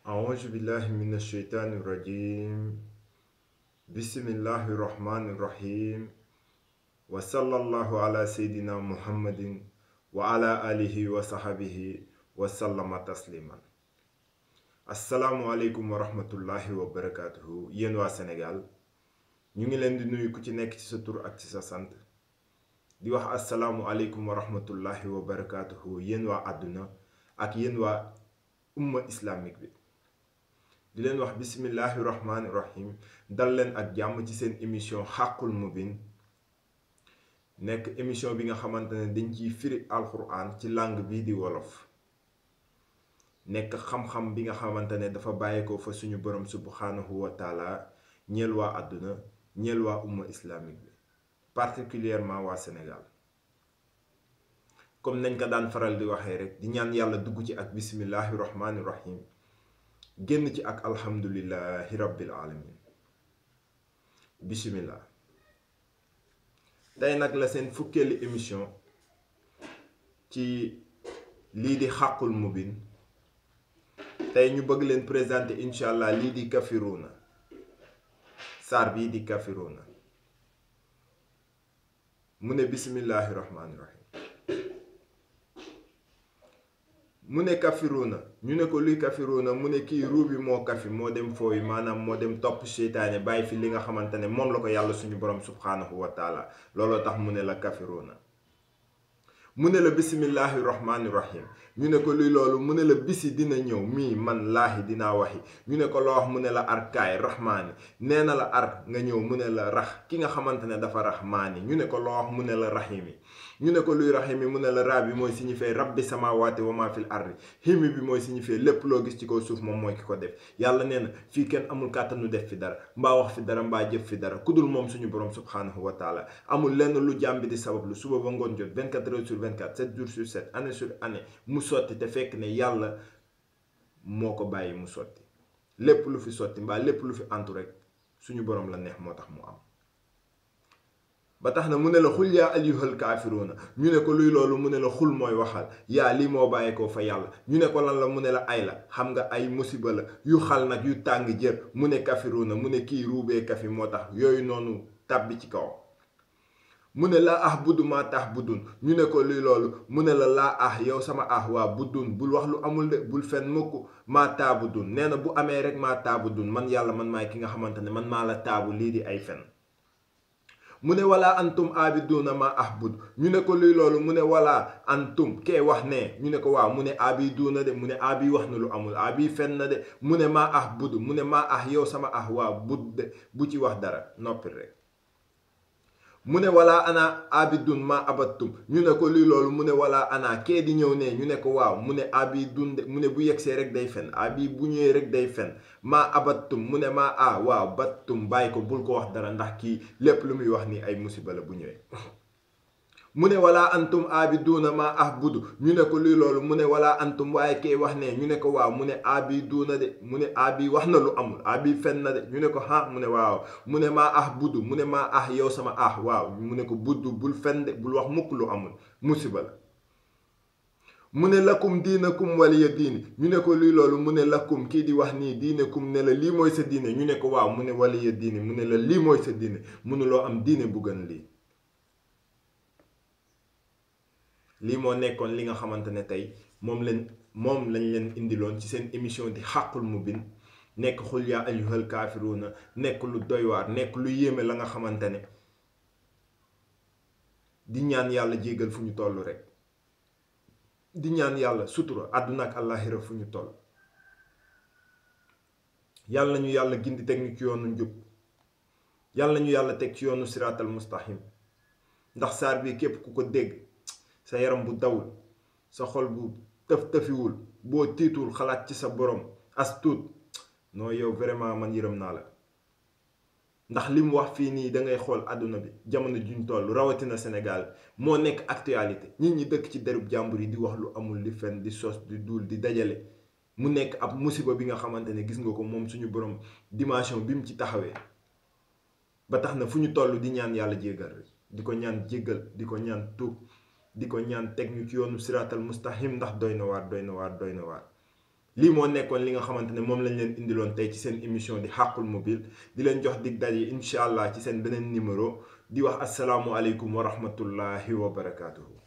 أعوذ بالله من الشيطان الرجيم بسم الله الرحمن الرحيم وصلى الله على سيدنا محمد وعلى آله وصحبه وسلم تسليما السلام عليكم ورحمة الله وبركاته yéen waa Sénégal ñu ngi leen di nuyu ku ci nekk ci sa tur ak ci sa sant di wax assalaamu aleykum wa rahmatullahi wa barakatuhu yéen waa àdduna ak yéen waa umma islamique bi di leen wax bismillahi rahmaani rahim dal leen ak jàmm ci seen émission xàqul mubin nekk émission bi nga xamante ne dañ ciy firi alquran ci langue bii di wolof nekk xam-xam bi nga xamante ne dafa bàyyeekoo fa suñu borom subhanahu wa taala ñeel waa àdduna ñeel waa umma islamique bi particulièrement waa Sénégal comme nañ ko daan faral di waxee rek di ñaan yàlla dugg ci ak bismillahi rahmaani rahim génn ci ak alhamdulillahi rabbil alamin bismillah tey nag la seen fukkeeli émission ci lii di xàqul mubin tey ñu bëgg leen présenter incha allah lii di kafiruna saar bii di kafiruna mu ne bismillahi rahmaani rahim mu ne kafiruna ñu ne ko luy kafiruna mu ne kii ruubi moo kafi moo dem fooyi maanaam moo dem topp seytaane bàyyi fi li nga xamante ne moom la ko yàlla suñu borom subhanahu wa taala looloo tax mu ne la kafiruna mu ne la bismillahi rahmaani rahim ñu ne ko luy loolu mu ne la bisi dina ñëw mii man laahi dinaa waxi ñu ne ko loo wax mu ne la arkaay rahmaani nee na la ar nga ñëw mu ne la rax ki nga xamante ne dafa rahmaani ñu ne ko loo wax mu ne la rahimi ñu ne ko luy rahimi mu ne la raa bi mooy signifié rabbi samawati wa ma fil ardi himi bi mooy signifié lépp loo gis ci kaw suuf moom mooy ki ko def yàlla nee na fii kenn amul kàttanu def fi dara mbaa wax fi dara mbaa jëf fi dara kudul moom suñu borom subhanahu wa taala amul lenn lu jàmm bi di sabab lu suba ba ngoon jot 24 heures sur 24 7 jours sur 7 année sur année mu sotti te fekk ne yàlla moo ko bàyyi mu sotti lépp lu fi sotti mbaa lépp lu fi antu rek suñu borom la neex moo tax mu am ba tax na mu ne la xul yaa ayyuhal kaafiruuna ñu ne ko luy loolu mu ne la xul mooy waxal yaa lii moo bàyyeekoo fa yàlla ñu ne ko lan la mu ne la ay la xam nga ay musiba la yu xal nag yu tàng jër mu ne kafiruuna mu ne kii ruubee kafi moo tax yooyu noonu tàbbi ci kaw mu ne laa ah buddu maa tax buddun ñu ne ko luy loolu mu ne la laa ah yow sama ah waa buddun bul wax lu amul de bul fen mukk maa taabu dun nee na bu amee rek maa taabu dun man yàlla man maay ki nga xamante ne man maa la taabu lii di ay fen mu ne wala antum aabiduna ma ahbud ñu ne ko luy loolu mu ne wala antum kee wax ne ñu ne ko waaw mu ne aabiduna de mu ne aabi wax na lu amul aabi fen na de mu ne maa ahbud mu ne maa ah yow sama ah waa bud de bu ci wax dara noppi rek mu ne wala ana abidun ma abattum ñu ne ko luy loolu mu ne wala ana kee di ñëw ne ñu ne ko waaw mu ne abidun de mu ne bu yegsee rek day fen abi bu ñëwee rek day fen ma abattum mu ne maa ah waaw battum bàyyi ko bul ko wax dara ndax kii lépp lu muy wax ni ay musiba la bu ñëwee mu ne wala antum abiduna ma ahbudu ñu ne ko luy loolu mu ne wala antum waaye kee wax ne ñu ne ko waaw mu ne abiduna de mu ne abi wax na lu amul abi fen na de ñu ne ko ha mu ne waaw mu ne maa ahbudu mu ne maa ah yow sama ah waaw mu ne ko buddu bul fen de bul wax mukk lu amul musiba la mu ne lakum diinakum waliya diini ñu ne ko luy loolu mu ne lakum kii di wax nii diinekum ne la lii mooy sa diine ñu ne ko waaw mu ne waliya diini mu ne la lii mooy sa diine mënuloo am diine bu gën lii lii moo nekkoon li nga xamante ne tey moom lañ leen indiloon ci seen émission di xàqul mubin nekk xul yaa ayyuhal kaafiruuna nekk lu doy waar nekk lu yéeme la nga xamante ne di ñaan yàlla jéggal fu ñu toll rek di ñaan yàlla sutura àdduna ak àllaaxira fu ñu toll yàlla ñu yàlla gindi teg ñu ci yoonu njub yàlla ñu yàlla teg ci yoonu siraatal mustaqim ndax saar bi képp ku ko dégg sa yaram bu dawul sa xol bu tëf-tëfiwul boo tiitul xalaat ci sa borom as tuut non yow vraiment man yërëm naa la ndax li mu wax fii nii dangay xool àdduna bi jamono juñ toll rawatina Sénégal moo nekk actualité nit ñi dëkk ci derub jàmbur yi di wax lu amul di fen di sos di duul di dajale mu nekk ab musiba bi nga xamante ne gis nga ko moom suñu borom dimension bi mu ci taxawee ba tax na fu ñu toll di ñaan yàlla jéggal rek di ko ñaan jéggal di ko ñaan tuub di ko ñaan teg ñu ci yoonu siraatal mustaqim ndax doy na waar doy na waar doy na waar lii moo nekkoon li nga xamante ne moom lañ leen indiloon tey ci seen émission di xàqul mobile di leen jox dig daje incha allah ci seen beneen numéro di wax asalaamualeykum wa rahmatullahi wa barakaatuhu.